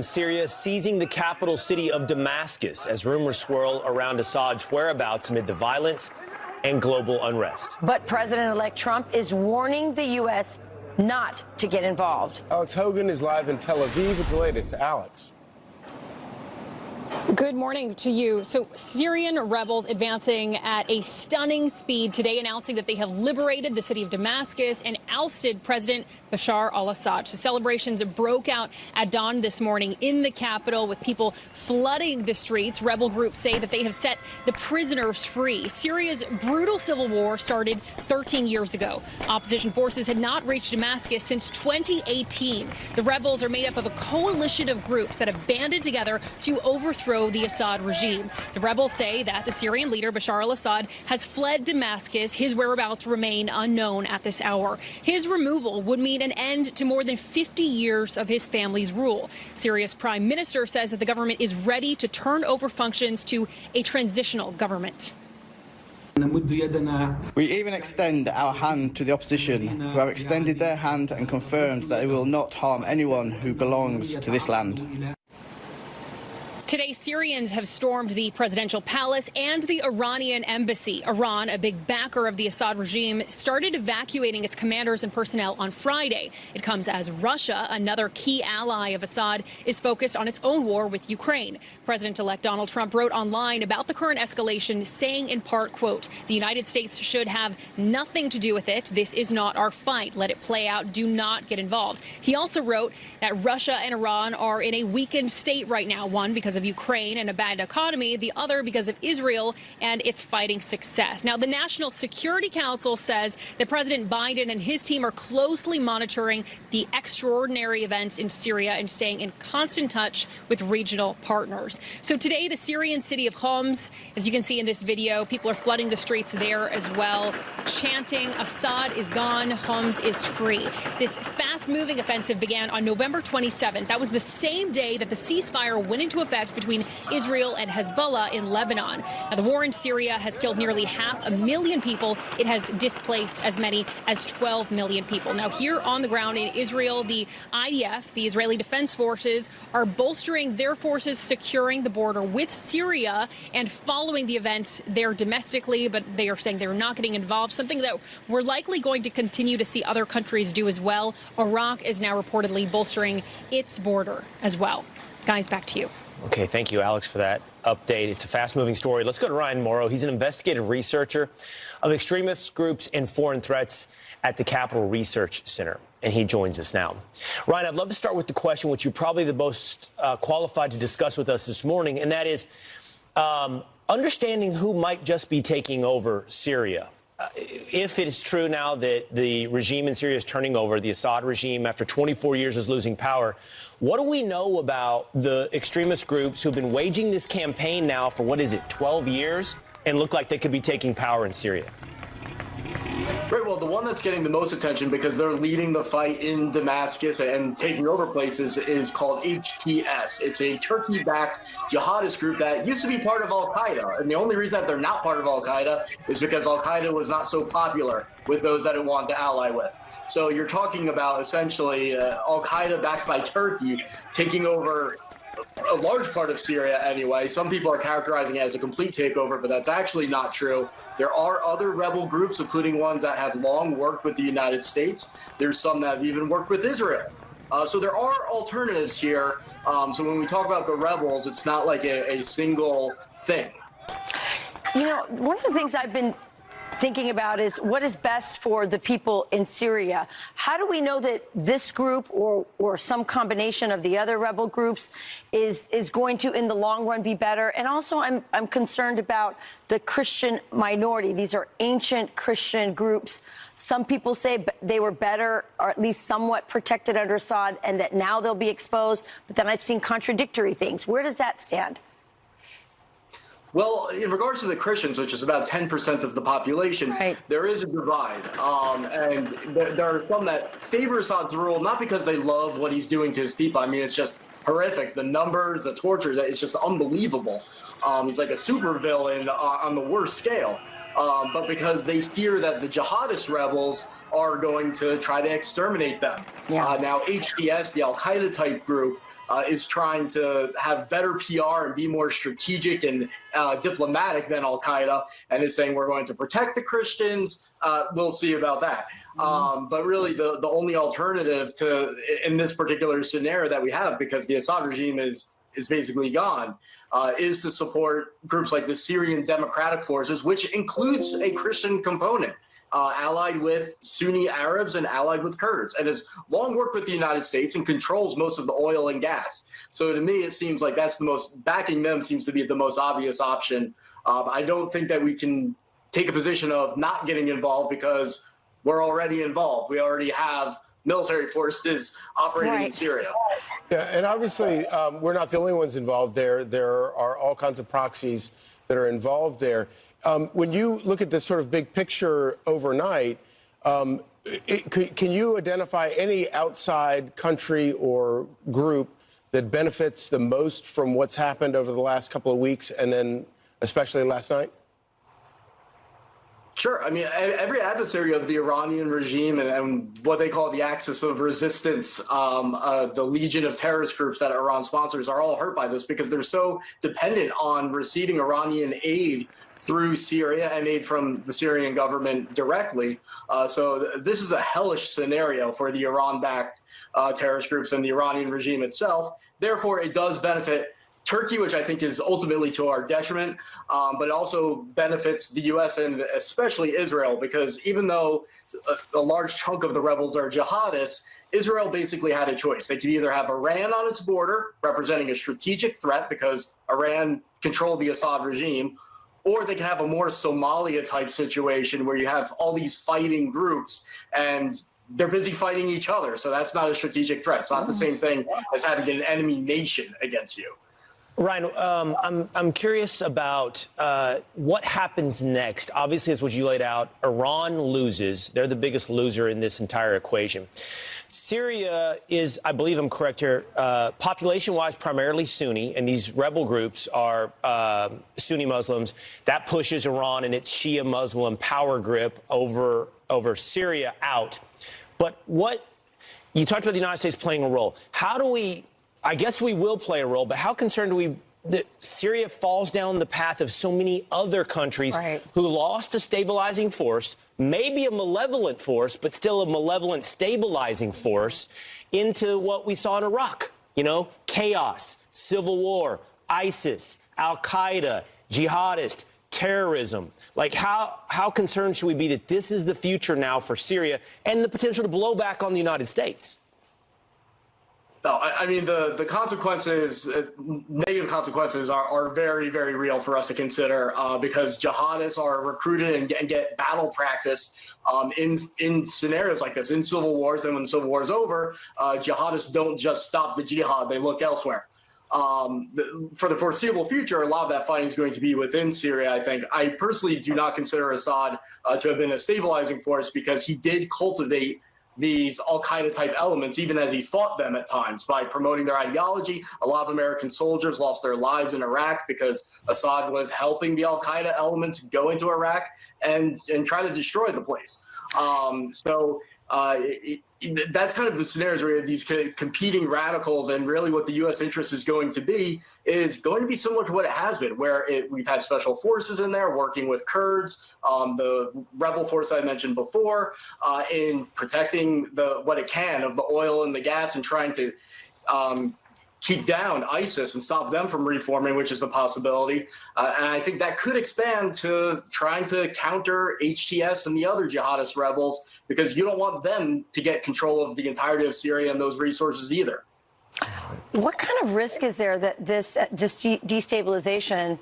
Syria seizing the capital city of Damascus as rumors swirl around Assad's whereabouts amid the violence and global unrest. But President-elect Trump is warning the U.S. not to get involved. Alex Hogan is live in Tel Aviv with the latest. Alex. Good morning to you. So Syrian rebels advancing at a stunning speed today, announcing that they have liberated the city of Damascus and ousted President Bashar al-Assad. So celebrations broke out at dawn this morning in the capital with people flooding the streets. Rebel groups say that they have set the prisoners free. Syria's brutal civil war started 13 years ago. Opposition forces had not reached Damascus since 2018. The rebels are made up of a coalition of groups that have banded together to overthrow the Assad regime. The rebels say that the Syrian leader Bashar al-Assad has fled Damascus. His whereabouts remain unknown at this hour. His removal would mean an end to more than 50 years of his family's rule. Syria's prime minister says that the government is ready to turn over functions to a transitional government. We even extend our hand to the opposition, who have extended their hand and confirmed that they will not harm anyone who belongs to this land. Today, Syrians have stormed the presidential palace and the Iranian embassy. Iran, a big backer of the Assad regime, started evacuating its commanders and personnel on Friday. It comes as Russia, another key ally of Assad, is focused on its own war with Ukraine. President-elect Donald Trump wrote online about the current escalation, saying in part, quote, "The United States should have nothing to do with it. This is not our fight. Let it play out. Do not get involved." He also wrote that Russia and Iran are in a weakened state right now, one because of Ukraine and a bad economy, the other because of Israel and its fighting success. Now, the National Security Council says that President Biden and his team are closely monitoring the extraordinary events in Syria and staying in constant touch with regional partners. So today, the Syrian city of Homs, as you can see in this video, people are flooding the streets there as well, chanting, "Assad is gone, Homs is free." This fast-moving offensive began on November 27th. That was the same day that the ceasefire went into effect between Israel and Hezbollah in Lebanon. Now, the war in Syria has killed nearly 500,000 people. It has displaced as many as 12 million people. Now, here on the ground in Israel, the IDF, the Israeli Defense Forces, are bolstering their forces securing the border with Syria and following the events there domestically, but they are saying they're not getting involved, something that we're likely going to continue to see other countries do as well. Iraq is now reportedly bolstering its border as well. Guys, back to you. Okay, thank you, Alex, for that update. It's a fast-moving story. Let's go to Ryan Morrow. He's an investigative researcher of extremist groups and foreign threats at the Capital Research Center, and he joins us now. Ryan, I'd love to start with the question which you're probably the most qualified to discuss with us this morning, and that is understanding who might just be taking over Syria. If it is true now that the regime in Syria is turning over, the Assad regime after 24 years is losing power, what do we know about the extremist groups who've been waging this campaign now for, 12 years and look like they could be taking power in Syria? Right, well, the one that's getting the most attention because they're leading the fight in Damascus and taking over places is called HTS. It's a Turkey-backed jihadist group that used to be part of al-Qaeda. And the only reason that they're not part of al-Qaeda is because al-Qaeda was not so popular with those that it wanted to ally with. So you're talking about essentially al-Qaeda backed by Turkey taking over a large part of Syria anyway. Some people are characterizing it as a complete takeover, but that's actually not true. There are other rebel groups, including ones that have long worked with the United States. There's some that have even worked with Israel. So there are alternatives here. So when we talk about the rebels, it's not like a single thing. You know, one of the things I've been thinking about is what is best for the people in Syria. How do we know that this group or some combination of the other rebel groups is going to, in the long run, be better? And also, I'm concerned about the Christian minority. These are ancient Christian groups. Some people say they were better or at least somewhat protected under Assad and that now they'll be exposed. But then I've seen contradictory things. Where does that stand? Well, in regards to the Christians, which is about 10% of the population, right, there is a divide. And there are some that favor Assad's rule, not because they love what he's doing to his people. I mean, it's just horrific. The numbers, the torture, it's just unbelievable. He's like a supervillain on the worst scale. But because they fear that the jihadist rebels are going to try to exterminate them. Yeah. Now, HTS, the al-Qaeda type group, is trying to have better PR and be more strategic and diplomatic than Al-Qaeda, and is saying we're going to protect the Christians. We'll see about that. But really, the only alternative to in this particular scenario that we have, because the Assad regime is basically gone, is to support groups like the Syrian Democratic Forces, which includes a Christian component, allied with Sunni Arabs and allied with Kurds, and has long worked with the United States and controls most of the oil and gas. So to me, it seems like backing them seems to be the most obvious option. I don't think that we can take a position of not getting involved because we're already involved. We already have military forces operating in Syria. Yeah, and obviously we're not the only ones involved there. There are all kinds of proxies that are involved there. When you look at this sort of big picture overnight, can you identify any outside country or group that benefits the most from what's happened over the last couple of weeks and then especially last night? Sure. I mean, every adversary of the Iranian regime and what they call the axis of resistance, the legion of terrorist groups that Iran sponsors, are all hurt by this because they're so dependent on receiving Iranian aid through Syria and aid from the Syrian government directly. So this is a hellish scenario for the Iran-backed terrorist groups and the Iranian regime itself. Therefore, it does benefit Turkey, which I think is ultimately to our detriment, but it also benefits the U.S. and especially Israel, because even though a large chunk of the rebels are jihadists, Israel basically had a choice. They could either have Iran on its border, representing a strategic threat because Iran controlled the Assad regime, or they can have a more Somalia-type situation where you have all these fighting groups and they're busy fighting each other. So that's not a strategic threat. It's not the same thing as having an enemy nation against you. Ryan, I'm curious about what happens next. Obviously, as what you laid out, Iran loses. They're the biggest loser in this entire equation. Syria is, I believe I'm correct here, population-wise primarily Sunni, and these rebel groups are Sunni Muslims. That pushes Iran and its Shia Muslim power grip over Syria out. But you talked about the United States playing a role. How do we... I guess we will play a role, but how concerned are we that Syria falls down the path of so many other countries who lost a stabilizing force, maybe a malevolent force, but still a malevolent stabilizing force, into what we saw in Iraq? You know, chaos, civil war, ISIS, Al-Qaeda, jihadist, terrorism. Like, how concerned should we be that this is the future now for Syria and the potential to blow back on the United States? No, I mean, the consequences, negative consequences are very, very real for us to consider because jihadists are recruited and get battle practice in scenarios like this, in civil wars. And when the civil war is over, jihadists don't just stop the jihad, they look elsewhere. For the foreseeable future, a lot of that fighting is going to be within Syria, I think. I personally do not consider Assad to have been a stabilizing force because he did cultivate these al-Qaeda type elements, even as he fought them at times by promoting their ideology. A lot of American soldiers lost their lives in Iraq because Assad was helping the al-Qaeda elements go into Iraq and try to destroy the place. That's kind of the scenarios where you have these competing radicals, and really what the U.S. interest is going to be similar to what it has been, where we've had special forces in there working with Kurds, the rebel force I mentioned before, in protecting what it can of the oil and the gas and trying to keep down ISIS and stop them from reforming, which is a possibility. And I think that could expand to trying to counter HTS and the other jihadist rebels, because you don't want them to get control of the entirety of Syria and those resources either. What kind of risk is there that this just destabilization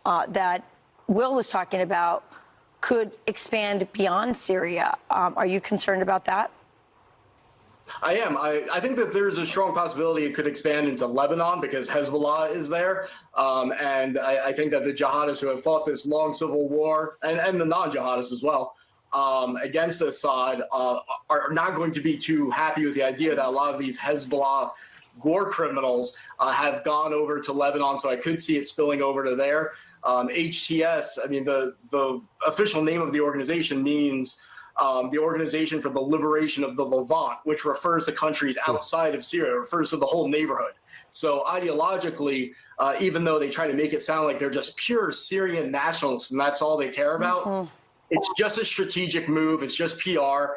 that Will was talking about could expand beyond Syria? Are you concerned about that? I am. I think that there's a strong possibility it could expand into Lebanon because Hezbollah is there. And I think that the jihadists who have fought this long civil war, and the non-jihadists as well, against Assad are not going to be too happy with the idea that a lot of these Hezbollah war criminals have gone over to Lebanon. So I could see it spilling over to there. HTS, I mean, the official name of the organization means the Organization for the Liberation of the Levant, which refers to countries outside of Syria, refers to the whole neighborhood. So ideologically, even though they try to make it sound like they're just pure Syrian nationalists and that's all they care about, it's just a strategic move. It's just PR.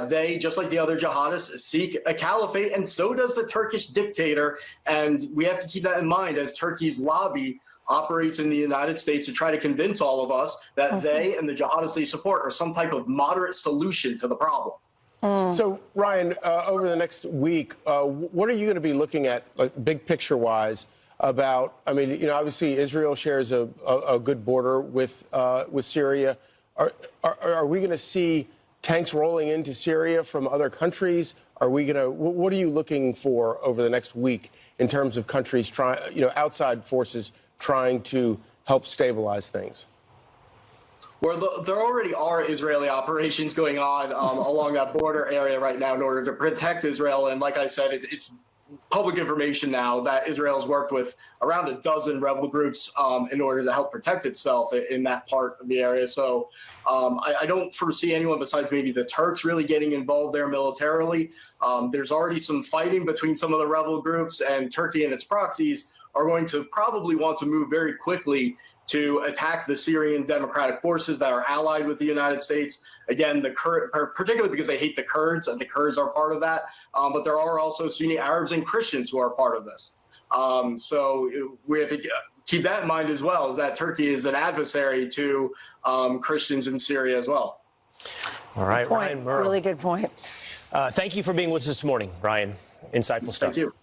They, just like the other jihadists, seek a caliphate, and so does the Turkish dictator. And we have to keep that in mind as Turkey's lobby operates in the United States to try to convince all of us that they and the jihadists they support are some type of moderate solution to the problem. So, Ryan, over the next week, what are you going to be looking at, like, big picture-wise, about, I mean, you know, obviously Israel shares a good border with Syria. Are we going to see tanks rolling into Syria from other countries? Are we going to, what are you looking for over the next week in terms of countries trying, you know, outside forces trying to help stabilize things? Well, there already are Israeli operations going on along that border area right now in order to protect Israel. And like I said, it's public information now that Israel has worked with around a dozen rebel groups in order to help protect itself in that part of the area. So I don't foresee anyone besides maybe the Turks really getting involved there militarily. There's already some fighting between some of the rebel groups, and Turkey and its proxies are going to probably want to move very quickly to attack the Syrian Democratic Forces that are allied with the United States. Again, particularly because they hate the Kurds, and the Kurds are part of that. But there are also Sunni Arabs and Christians who are part of this. So we have to keep that in mind as well, is that Turkey is an adversary to Christians in Syria as well. All right, Ryan Murrow. Really good point. Thank you for being with us this morning, Ryan. Insightful stuff. Thank you.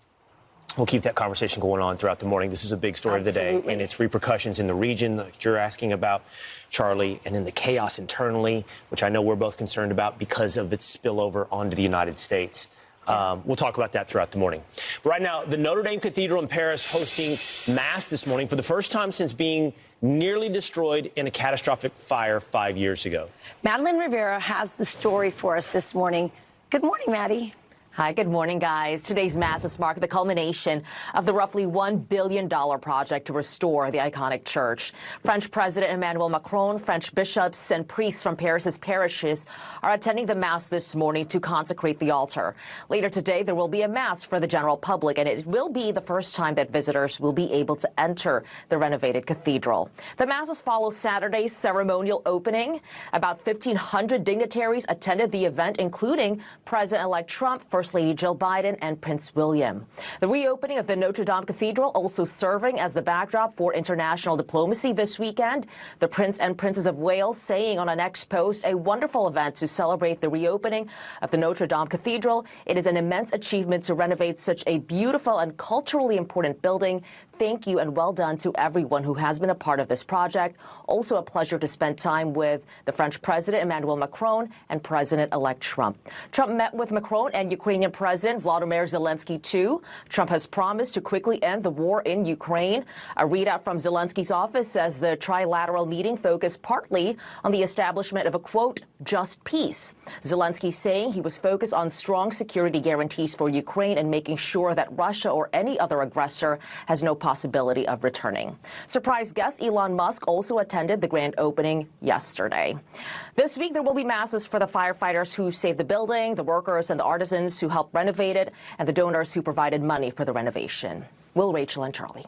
We'll keep that conversation going on throughout the morning. This is a big story of the day, and its repercussions in the region that you're asking about, Charlie, and in the chaos internally, which I know we're both concerned about because of its spillover onto the United States. We'll talk about that throughout the morning. But right now, the Notre Dame Cathedral in Paris hosting Mass this morning for the first time since being nearly destroyed in a catastrophic fire 5 years ago. Madeline Rivera has the story for us this morning. Good morning, Maddie. Hi, good morning, guys. Today's masses mark the culmination of the roughly $1 billion project to restore the iconic church. French President Emmanuel Macron, French bishops, and priests from Paris's parishes are attending the Mass this morning to consecrate the altar. Later today, there will be a Mass for the general public, and it will be the first time that visitors will be able to enter the renovated cathedral. The Masses follow Saturday's ceremonial opening. About 1,500 dignitaries attended the event, including President-elect Trump, First Lady Jill Biden, and Prince William. The reopening of the Notre Dame Cathedral also serving as the backdrop for international diplomacy this weekend. The Prince and Princess of Wales saying on an X post, a wonderful event to celebrate the reopening of the Notre Dame Cathedral. It is an immense achievement to renovate such a beautiful and culturally important building. Thank you and well done to everyone who has been a part of this project. Also a pleasure to spend time with the French President Emmanuel Macron and President-elect Trump. Trump met with Macron and Ukrainian President Volodymyr Zelensky, too. Trump has promised to quickly end the war in Ukraine. A readout from Zelensky's office says the trilateral meeting focused partly on the establishment of a, quote, just peace. Zelensky saying he was focused on strong security guarantees for Ukraine and making sure that Russia or any other aggressor has no possibility of returning. Surprise guest Elon Musk also attended the grand opening yesterday. This week, there will be masses for the firefighters who saved the building, the workers and the artisans who helped renovate it, and the donors who provided money for the renovation. Will, Rachel, and Charlie.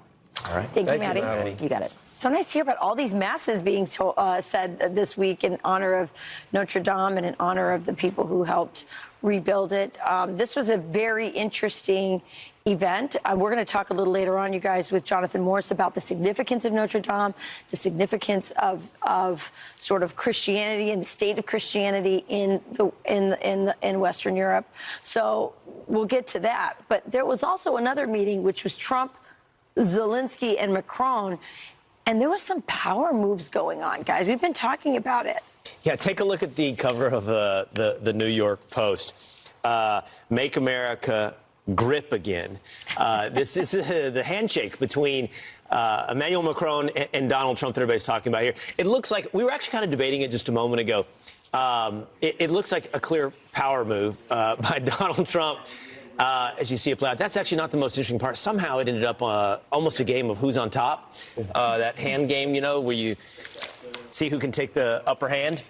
All right. Thank you, Maddie. You got it. So nice to hear about all these masses being said this week in honor of Notre Dame and in honor of the people who helped rebuild it. This was a very interesting event. We're going to talk a little later on, you guys, with Jonathan Morris about the significance of Notre Dame, the significance of sort of Christianity and the state of Christianity in Western Europe. So we'll get to that. But there was also another meeting, which was Trump, Zelensky, and Macron. And there was some power moves going on, guys. We've been talking about it. Yeah, take a look at the cover of the New York Post. Make America grip again. This is the handshake between Emmanuel Macron and Donald Trump that everybody's talking about here. It looks like, we were actually kind of debating it just a moment ago. It looks like a clear power move by Donald Trump. As you see it play out. That's actually not the most interesting part. Somehow it ended up almost a game of who's on top. That hand game, you know, where you see who can take the upper hand.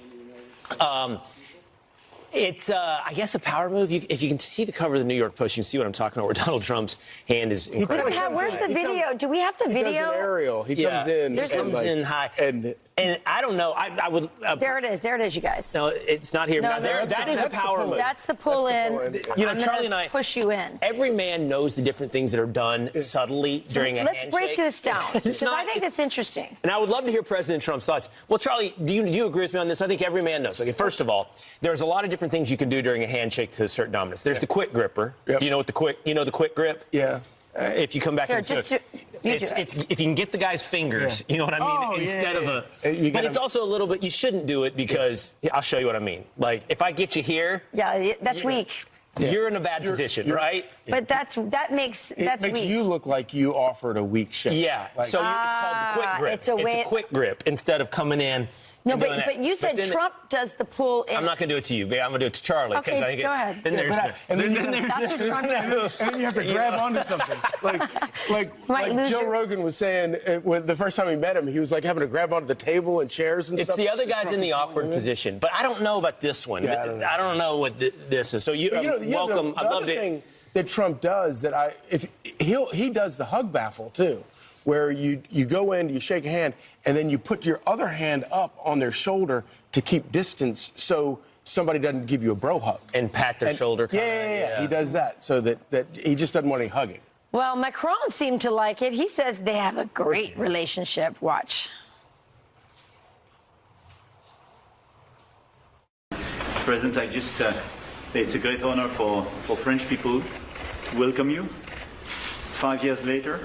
It's, I guess, a power move. If you can see the cover of the New York Post, you can see what I'm talking about, where Donald Trump's hand is incredible. Where's the video? Do we have the video? He does an aerial. He comes in. He comes in high. And I don't know. I would. There it is. There it is, you guys. No, it's not here. No, that is a power move. That's the pull in. You know, I'm Charlie and I push you in. Every man knows the different things that are done subtly during a handshake. Let's break this down, because I think it's interesting. And I would love to hear President Trump's thoughts. Well, Charlie, do you agree with me on this? I think every man knows. Okay, first of all, there's a lot of different things you can do during a handshake to assert dominance. There's the quick gripper. Yep. Do you know what the quick grip? Yeah. If you come back and it's if you can get the guy's fingers, you know what I mean, instead of a. But it's also a little bit. You shouldn't do it because I'll show you what I mean. Like if I get you here, that's weak. You're in a bad position, right? But that makes weak. You look like you offered a weak shake. Yeah. So it's called the quick grip. It's a quick grip instead of coming in. No, but you said Trump does the pull in. I'm not going to do it to you, but I'm going to do it to Charlie. Okay, go ahead. Then there's and then you have to grab onto something. Like Joe Rogan was saying when the first time we met him, he was like having to grab onto the table and chairs and stuff. It's the other guy's in the awkward position, but I don't know about this one. Yeah, I don't know what this is. So welcome. I'd love to. The thing that Trump does he does the hug baffle too, where you go in, you shake a hand, and then you put your other hand up on their shoulder to keep distance so somebody doesn't give you a bro hug. And pat their shoulder. Yeah. He does that so that he just doesn't want any hugging. Well, Macron seemed to like it. He says they have a great relationship. Watch. President, I just say it's a great honor for French people to welcome you 5 years later.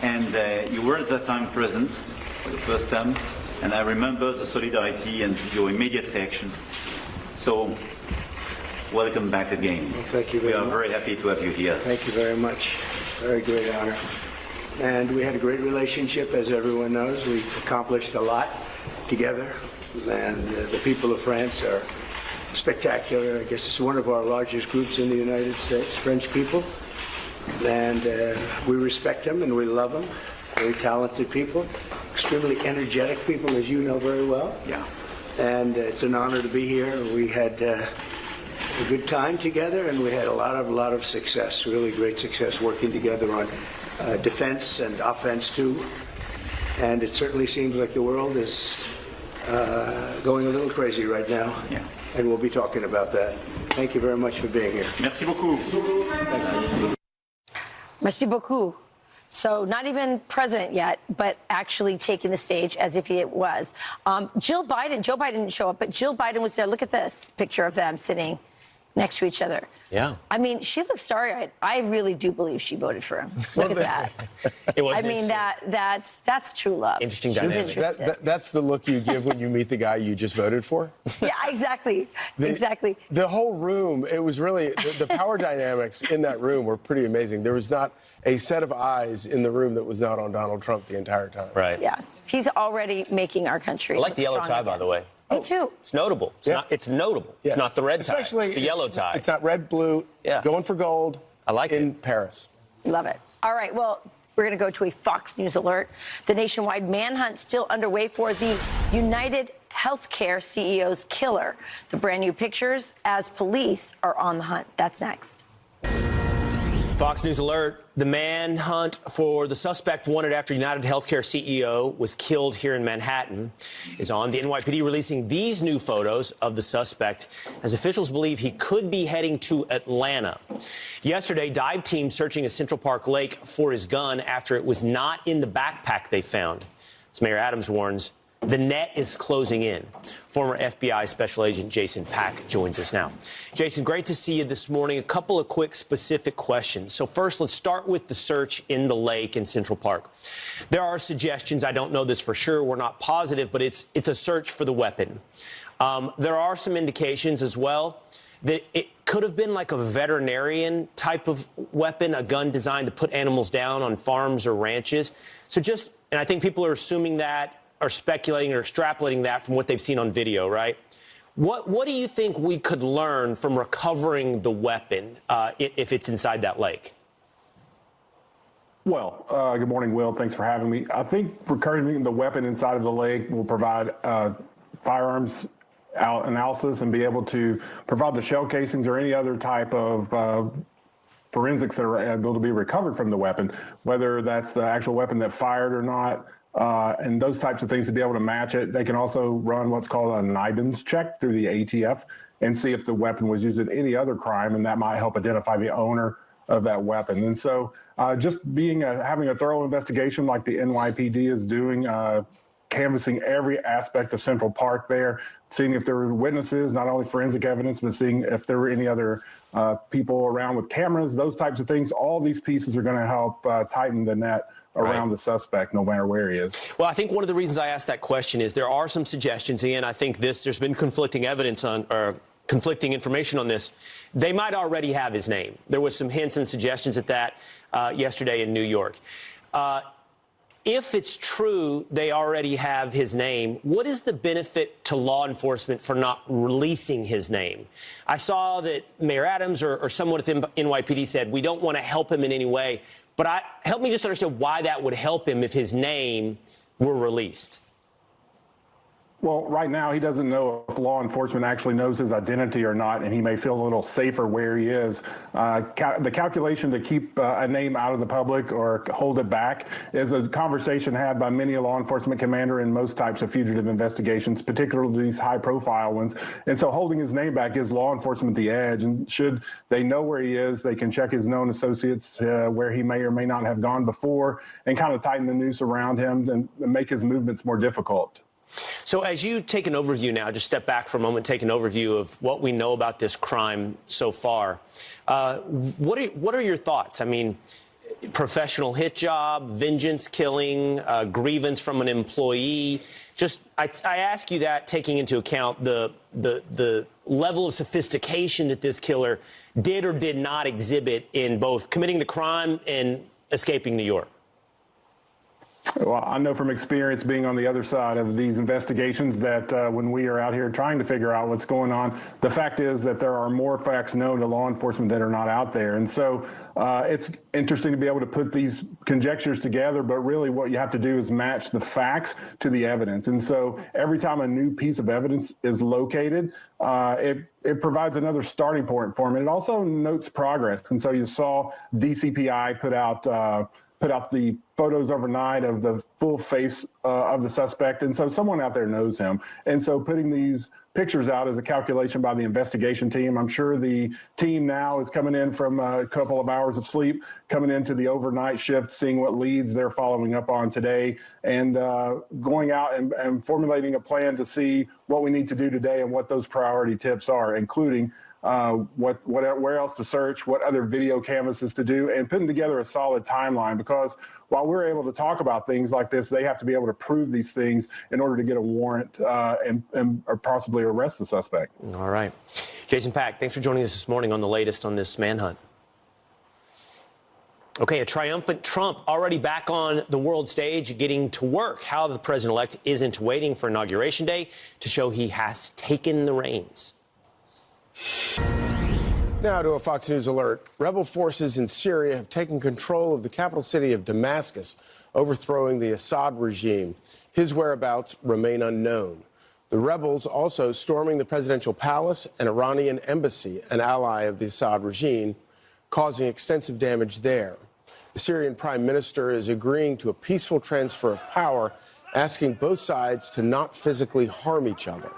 And you were at that time present for the first time, and I remember the solidarity and your immediate reaction. So, welcome back again. Well, thank you very much. We are very happy to have you here. Thank you very much. Very great honor. And we had a great relationship, as everyone knows. We accomplished a lot together, and the people of France are spectacular. I guess it's one of our largest groups in the United States, French people. And we respect them and we love them. Very talented people, extremely energetic people, as you know very well. Yeah. And it's an honor to be here. We had a good time together, and we had a lot of success, really great success working together on defense and offense too. And it certainly seems like the world is going a little crazy right now. Yeah. And we'll be talking about that. Thank you very much for being here. Merci beaucoup. Thank you. Merci beaucoup. So not even president yet, but actually taking the stage as if he was. Joe Biden didn't show up, but Jill Biden was there. Look at this picture of them sitting next to each other. Yeah. I mean, she looks starry-eyed. I really do believe she voted for him. Look at that. I mean, that's true love. Interesting dynamic. That's the look you give when you meet the guy you just voted for? Yeah, exactly. Exactly. The whole room, it was really, the power dynamics in that room were pretty amazing. There was not a set of eyes in the room that was not on Donald Trump the entire time. Right. Yes. He's already making our country. I like the yellow tie, by the way. Me too. It's notable. It's notable. Yeah. It's not the red tie. It's the yellow tie. It's not red, blue. Yeah. Going for gold. I like it. In Paris. Love it. All right. Well, we're going to go to a Fox News alert. The nationwide manhunt still underway for the United Healthcare CEO's killer. The brand new pictures as police are on the hunt. That's next. Fox News alert. The manhunt for the suspect wanted after United Healthcare CEO was killed here in Manhattan is on. The NYPD releasing these new photos of the suspect as officials believe he could be heading to Atlanta. Yesterday, dive teams searching a Central Park lake for his gun after it was not in the backpack they found. As Mayor Adams warns, the net is closing in. Former FBI Special Agent Jason Pack joins us now. Jason, great to see you this morning. A couple of quick specific questions. So first, let's start with the search in the lake in Central Park. There are suggestions, I don't know this for sure, we're not positive, but it's a search for the weapon. There are some indications as well that it could have been like a veterinarian type of weapon, a gun designed to put animals down on farms or ranches. And I think people are assuming that, are speculating or extrapolating that from what they've seen on video, right? What do you think we could learn from recovering the weapon if it's inside that lake? Well, good morning, Will. Thanks for having me. I think recovering the weapon inside of the lake will provide firearms analysis and be able to provide the shell casings or any other type of forensics that are able to be recovered from the weapon, whether that's the actual weapon that fired or not, and those types of things to be able to match it. They can also run what's called a NIBINS check through the ATF and see if the weapon was used in any other crime, and that might help identify the owner of that weapon. And so just having a thorough investigation like the NYPD is doing, canvassing every aspect of Central Park there, seeing if there were witnesses, not only forensic evidence, but seeing if there were any other people around with cameras, those types of things. All these pieces are going to help tighten the net around the suspect, no matter where he is. Well, I think one of the reasons I asked that question is there are some suggestions, and I think there's been conflicting evidence on, or conflicting information on this. They might already have his name. There was some hints and suggestions at that yesterday in New York. If it's true they already have his name, what is the benefit to law enforcement for not releasing his name? I saw that Mayor Adams or someone at the NYPD said, we don't want to help him in any way. But help me just understand why that would help him if his name were released. Well, right now, he doesn't know if law enforcement actually knows his identity or not, and he may feel a little safer where he is. The calculation to keep a name out of the public or hold it back is a conversation had by many a law enforcement commander in most types of fugitive investigations, particularly these high-profile ones. And so holding his name back gives law enforcement the edge, and should they know where he is, they can check his known associates where he may or may not have gone before and kind of tighten the noose around him and make his movements more difficult. So as you take an overview now, just step back for a moment, take an overview of what we know about this crime so far. What are your thoughts? I mean, professional hit job, vengeance killing, grievance from an employee. Just I ask you that taking into account the level of sophistication that this killer did or did not exhibit in both committing the crime and escaping New York. Well, I know from experience being on the other side of these investigations that when we are out here trying to figure out what's going on, the fact is that there are more facts known to law enforcement that are not out there. And so it's interesting to be able to put these conjectures together, but really what you have to do is match the facts to the evidence. And so every time a new piece of evidence is located, it provides another starting point for them. And it also notes progress. And so you saw DCPI put out the photos overnight of the full face of the suspect. And so someone out there knows him. And so putting these pictures out is a calculation by the investigation team. I'm sure the team now is coming in from a couple of hours of sleep, coming into the overnight shift, seeing what leads they're following up on today, and going out and formulating a plan to see what we need to do today and what those priority tips are, including where else to search, what other video canvases to do, and putting together a solid timeline. Because while we're able to talk about things like this, they have to be able to prove these things in order to get a warrant or possibly arrest the suspect. All right. Jason Pack, thanks for joining us this morning on the latest on this manhunt. Okay, a triumphant Trump already back on the world stage, getting to work. How the president-elect isn't waiting for Inauguration Day to show he has taken the reins. Now to a Fox News alert. Rebel forces in Syria have taken control of the capital city of Damascus, overthrowing the Assad regime. His whereabouts remain unknown. The rebels also storming the presidential palace and Iranian embassy, an ally of the Assad regime, causing extensive damage there. The Syrian prime minister is agreeing to a peaceful transfer of power, asking both sides to not physically harm each other.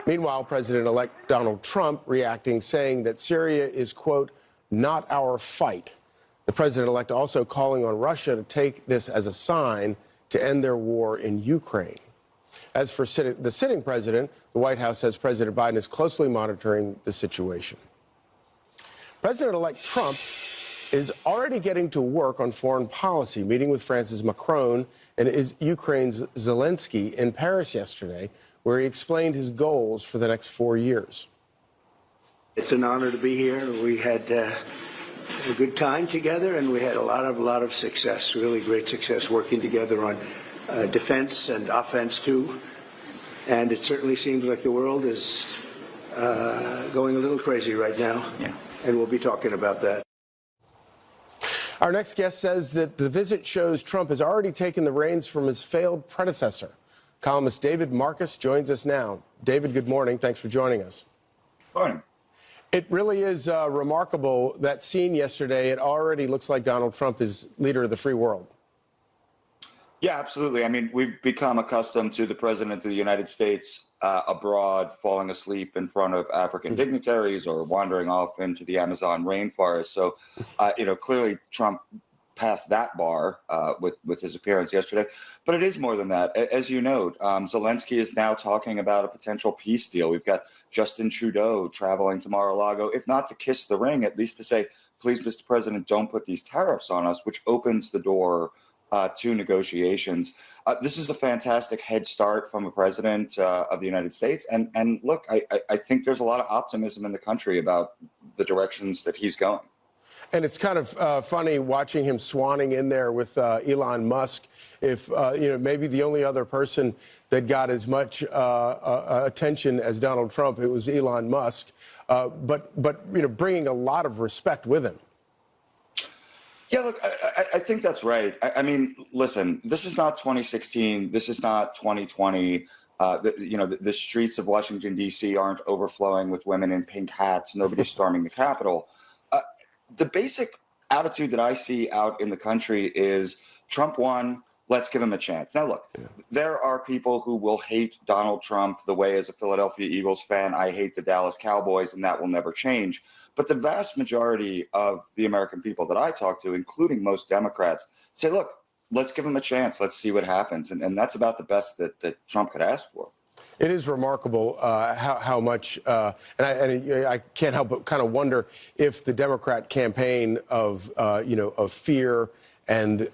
Meanwhile, President-elect Donald Trump reacting, saying that Syria is, quote, not our fight. The president-elect also calling on Russia to take this as a sign to end their war in Ukraine. As for the sitting president, the White House says President Biden is closely monitoring the situation. President-elect Trump is already getting to work on foreign policy, meeting with France's Macron and Ukraine's Zelensky in Paris yesterday, where he explained his goals for the next 4 years. It's an honor to be here. We had a good time together, and we had a lot of success, really great success working together on defense and offense, too. And it certainly seems like the world is going a little crazy right now, and we'll be talking about that. Our next guest says that the visit shows Trump has already taken the reins from his failed predecessor. Columnist David Marcus joins us now. David, good morning. Thanks for joining us. Morning. It really is remarkable, that scene yesterday. It already looks like Donald Trump is leader of the free world. Yeah, absolutely. I mean, we've become accustomed to the president of the United States abroad falling asleep in front of African dignitaries or wandering off into the Amazon rainforest. So, clearly Trump passed that bar with his appearance yesterday. But it is more than that. As you note, Zelensky is now talking about a potential peace deal. We've got Justin Trudeau traveling to Mar-a-Lago, if not to kiss the ring, at least to say, please, Mr. President, don't put these tariffs on us, which opens the door to negotiations. This is a fantastic head start from a president of the United States. And look, I think there's a lot of optimism in the country about the directions that he's going. And it's kind of funny watching him swanning in there with Elon Musk. If, maybe the only other person that got as much attention as Donald Trump, it was Elon Musk. But bringing a lot of respect with him. Yeah, look, I think that's right. I mean, listen, this is not 2016. This is not 2020. The streets of Washington, D.C. aren't overflowing with women in pink hats. Nobody's storming the Capitol. The basic attitude that I see out in the country is Trump won. Let's give him a chance. Now, look, there are people who will hate Donald Trump the way, as a Philadelphia Eagles fan, I hate the Dallas Cowboys, and that will never change. But the vast majority of the American people that I talk to, including most Democrats, say, look, let's give him a chance. Let's see what happens. And that's about the best that Trump could ask for. It is remarkable how much, and I can't help but kind of wonder if the Democrat campaign of fear and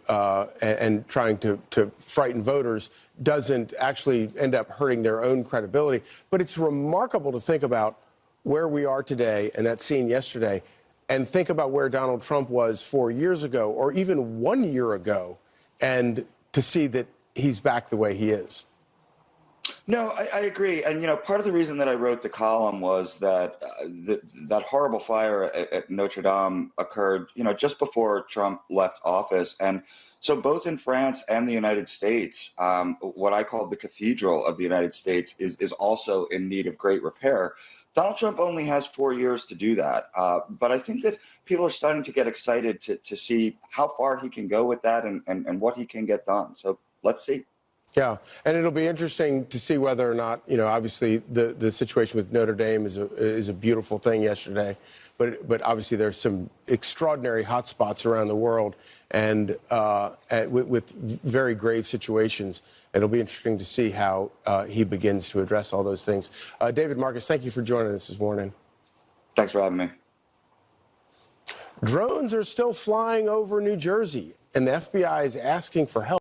trying to frighten voters doesn't actually end up hurting their own credibility. But it's remarkable to think about where we are today and that scene yesterday, and think about where Donald Trump was 4 years ago or even 1 year ago, and to see that he's back the way he is. No, I agree. And, part of the reason that I wrote the column was that that horrible fire at Notre Dame occurred, just before Trump left office. And so both in France and the United States, what I call the cathedral of the United States is also in need of great repair. Donald Trump only has 4 years to do that. But I think that people are starting to get excited to see how far he can go with that and what he can get done. So let's see. Yeah, and it'll be interesting to see whether or not, obviously the situation with Notre Dame is a beautiful thing yesterday, but obviously there's some extraordinary hot spots around the world and with very grave situations. It'll be interesting to see how he begins to address all those things. David Marcus, thank you for joining us this morning. Thanks for having me. Drones are still flying over New Jersey, and the FBI is asking for help.